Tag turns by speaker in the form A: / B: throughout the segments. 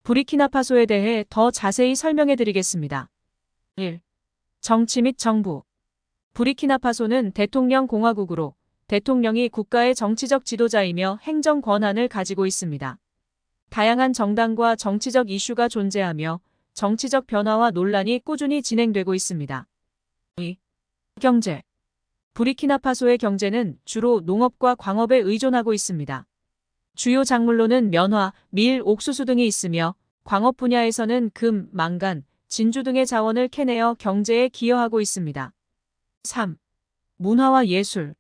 A: 부리키나파소에 대해 더 자세히 설명해 드리겠습니다. 1. 정치 및 정부. 부리키나파소는 대통령 공화국으로 대통령이 국가의 정치적 지도자이며 행정 권한을 가지고 있습니다. 다양한 정당과 정치적 이슈가 존재하며 정치적 변화와 논란이 꾸준히 진행되고 있습니다. 2. 경제. 부리키나파소의 경제는 주로 농업과 광업에 의존하고 있습니다. 주요 작물로는 면화, 밀, 옥수수 등이 있으며 광업 분야에서는 금, 망간, 진주 등의 자원을 캐내어 경제에 기여하고 있습니다. 3. 문화와 예술.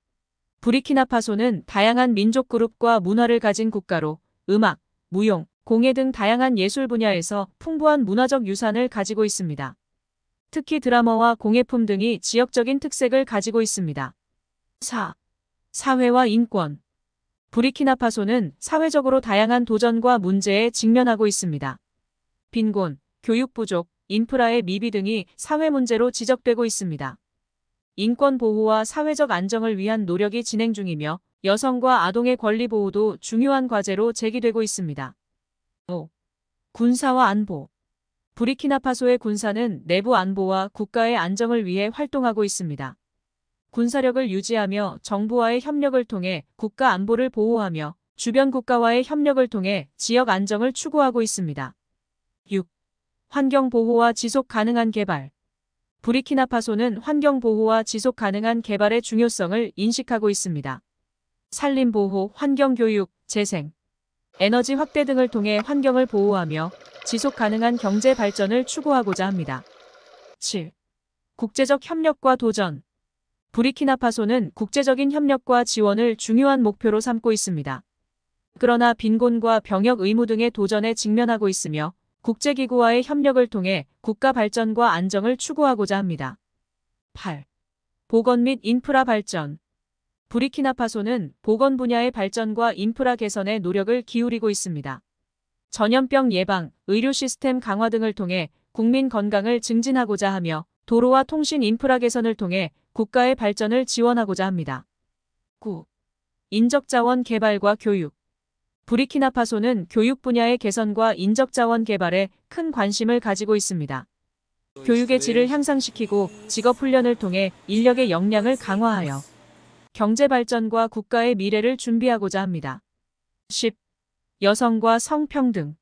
A: 부리키나파소는 다양한 민족 그룹과 문화를 가진 국가로 음악, 무용, 공예 등 다양한 예술 분야에서 풍부한 문화적 유산을 가지고 있습니다. 특히 드라마와 공예품 등이 지역적인 특색을 가지고 있습니다. 4. 사회와 인권. 부리키나파소는 사회적으로 다양한 도전과 문제에 직면하고 있습니다. 빈곤, 교육 부족, 인프라의 미비 등이 사회 문제로 지적되고 있습니다. 인권 보호와 사회적 안정을 위한 노력이 진행 중이며 여성과 아동의 권리 보호도 중요한 과제로 제기되고 있습니다. 5. 군사와 안보. 부리키나파소의 군사는 내부 안보와 국가의 안정을 위해 활동하고 있습니다. 군사력을 유지하며 정부와의 협력을 통해 국가 안보를 보호하며 주변 국가와의 협력을 통해 지역 안정을 추구하고 있습니다. 6. 환경 보호와 지속 가능한 개발. 부리키나파소는 환경 보호와 지속 가능한 개발의 중요성을 인식하고 있습니다. 산림 보호, 환경 교육, 재생, 에너지 확대 등을 통해 환경을 보호하며 지속 가능한 경제 발전을 추구하고자 합니다. 7. 국제적 협력과 도전. 부리키나파소는 국제적인 협력과 지원을 중요한 목표로 삼고 있습니다. 그러나 빈곤과 병역 의무 등의 도전에 직면하고 있으며 국제기구와의 협력을 통해 국가 발전과 안정을 추구하고자 합니다. 8. 보건 및 인프라 발전. 부리키나파소는 보건 분야의 발전과 인프라 개선에 노력을 기울이고 있습니다. 전염병 예방, 의료 시스템 강화 등을 통해 국민 건강을 증진하고자 하며 도로와 통신 인프라 개선을 통해 국가의 발전을 지원하고자 합니다. 9. 인적자원 개발과 교육. 부리키나파소는 교육 분야의 개선과 인적자원 개발에 큰 관심을 가지고 있습니다. 교육의 질을 향상시키고 직업훈련을 통해 인력의 역량을 강화하여 경제 발전과 국가의 미래를 준비하고자 합니다. 10. 여성과 성평등.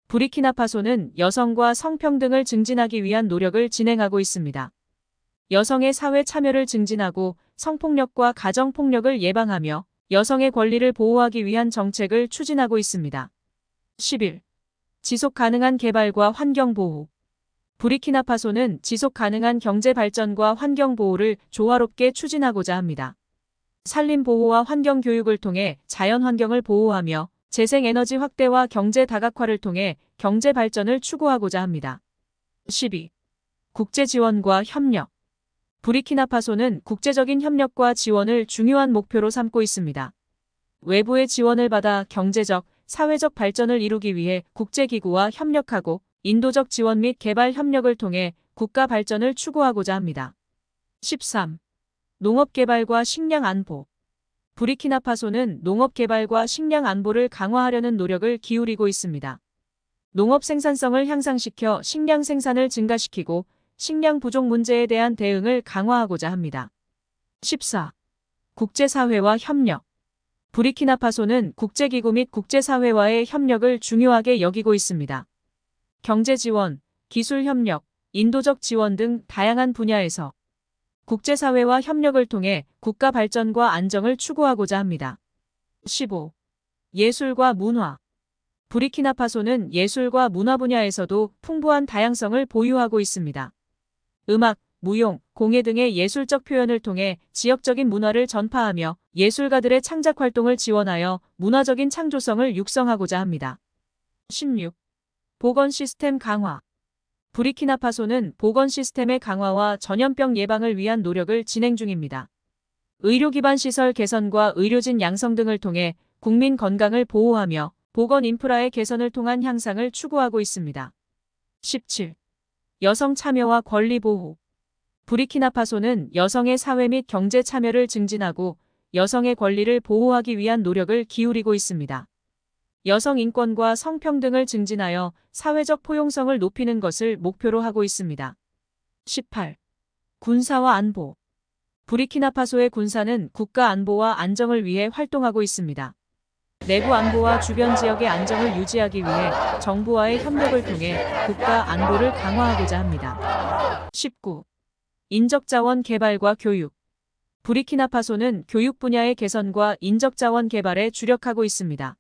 A: 부리키나파소는 여성과 성평등을 증진하기 위한 노력을 진행하고 있습니다. 여성의 사회 참여를 증진하고 성폭력과 가정폭력을 예방하며 여성의 권리를 보호하기 위한 정책을 추진하고 있습니다. 11. 지속 가능한 개발과 환경 보호. 부리키나파소는 지속 가능한 경제 발전과 환경 보호를 조화롭게 추진하고자 합니다. 산림 보호와 환경 교육을 통해 자연 환경을 보호하며 재생에너지 확대와 경제 다각화를 통해 경제 발전을 추구하고자 합니다. 12. 국제 지원과 협력. 부리키나파소는 국제적인 협력과 지원을 중요한 목표로 삼고 있습니다. 외부의 지원을 받아 경제적, 사회적 발전을 이루기 위해 국제기구와 협력하고 인도적 지원 및 개발 협력을 통해 국가 발전을 추구하고자 합니다. 13. 농업개발과 식량 안보. 부리키나파소는 농업개발과 식량 안보를 강화하려는 노력을 기울이고 있습니다. 농업 생산성을 향상시켜 식량 생산을 증가시키고 식량 부족 문제에 대한 대응을 강화하고자 합니다. 14. 국제사회와 협력. 부리키나파소는 국제기구 및 국제사회와의 협력을 중요하게 여기고 있습니다. 경제 지원, 기술 협력, 인도적 지원 등 다양한 분야에서 국제사회와 협력을 통해 국가 발전과 안정을 추구하고자 합니다. 15. 예술과 문화. 부리키나파소는 예술과 문화 분야에서도 풍부한 다양성을 보유하고 있습니다. 음악, 무용, 공예 등의 예술적 표현을 통해 지역적인 문화를 전파하며 예술가들의 창작 활동을 지원하여 문화적인 창조성을 육성하고자 합니다. 16. 보건 시스템 강화. 부리키나파소는 보건 시스템의 강화와 전염병 예방을 위한 노력을 진행 중입니다. 의료 기반 시설 개선과 의료진 양성 등을 통해 국민 건강을 보호하며 보건 인프라의 개선을 통한 향상을 추구하고 있습니다. 17. 여성 참여와 권리 보호. 부리키나파소는 여성의 사회 및 경제 참여를 증진하고 여성의 권리를 보호하기 위한 노력을 기울이고 있습니다. 여성 인권과 성평등을 증진하여 사회적 포용성을 높이는 것을 목표로 하고 있습니다. 18. 군사와 안보. 부르키나파소의 군사는 국가 안보와 안정을 위해 활동하고 있습니다. 내부 안보와 주변 지역의 안정을 유지하기 위해 정부와의 협력을 통해 국가 안보를 강화하고자 합니다. 19. 인적자원 개발과 교육. 부르키나파소는 교육 분야의 개선과 인적자원 개발에 주력하고 있습니다.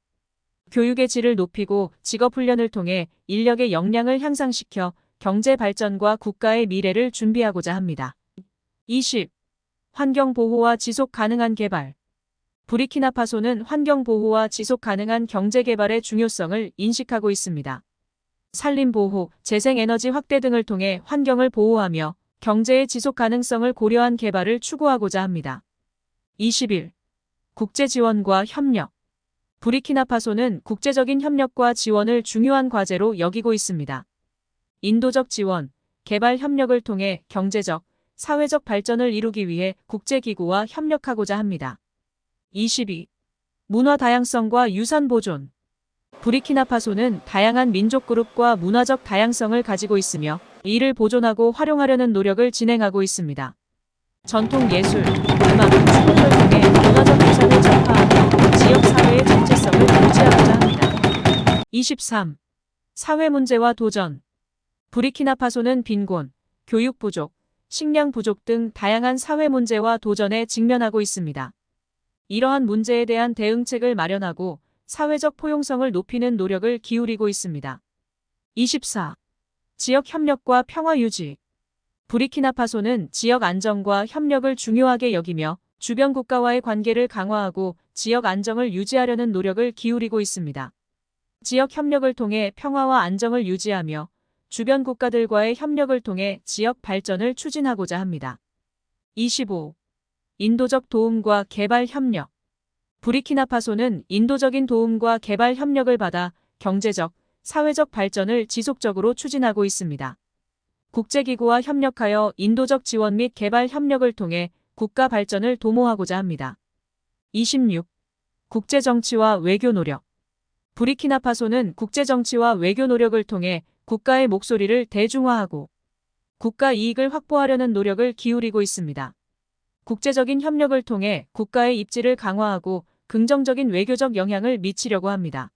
A: 교육의 질을 높이고 직업훈련을 통해 인력의 역량을 향상시켜 경제 발전과 국가의 미래를 준비하고자 합니다. 20. 환경보호와 지속 가능한 개발. 부르키나파소는 환경보호와 지속 가능한 경제개발의 중요성을 인식하고 있습니다. 산림보호, 재생에너지 확대 등을 통해 환경을 보호하며 경제의 지속 가능성을 고려한 개발을 추구하고자 합니다. 21. 국제지원과 협력. 부르키나파소는 국제적인 협력과 지원을 중요한 과제로 여기고 있습니다. 인도적 지원, 개발 협력을 통해 경제적, 사회적 발전을 이루기 위해 국제기구와 협력하고자 합니다. 22. 문화 다양성과 유산 보존. 부르키나파소는 다양한 민족 그룹과 문화적 다양성을 가지고 있으며 이를 보존하고 활용하려는 노력을 진행하고 있습니다. 전통 예술, 음악, 춤을 통해 문화적 유산을 전파하며 지역 사회의 정체성을 유지하고자 합니다. 23. 사회 문제와 도전. 부르키나파소는 빈곤, 교육 부족, 식량 부족 등 다양한 사회 문제와 도전에 직면하고 있습니다. 이러한 문제에 대한 대응책을 마련하고 사회적 포용성을 높이는 노력을 기울이고 있습니다. 24. 지역 협력과 평화 유지. 부르키나파소는 지역 안정과 협력을 중요하게 여기며 주변 국가와의 관계를 강화하고 지역 안정을 유지하려는 노력을 기울이고 있습니다. 지역 협력을 통해 평화와 안정을 유지하며 주변 국가들과의 협력을 통해 지역 발전을 추진하고자 합니다. 25. 인도적 도움과 개발 협력. 부르키나파소는 인도적인 도움과 개발 협력을 받아 경제적, 사회적 발전을 지속적으로 추진하고 있습니다. 국제기구와 협력하여 인도적 지원 및 개발 협력을 통해 국가 발전을 도모하고자 합니다. 26. 국제정치와 외교 노력. 부르키나파소는 국제정치와 외교 노력을 통해 국가의 목소리를 대중화하고 국가 이익을 확보하려는 노력을 기울이고 있습니다. 국제적인 협력을 통해 국가의 입지를 강화하고 긍정적인 외교적 영향을 미치려고 합니다.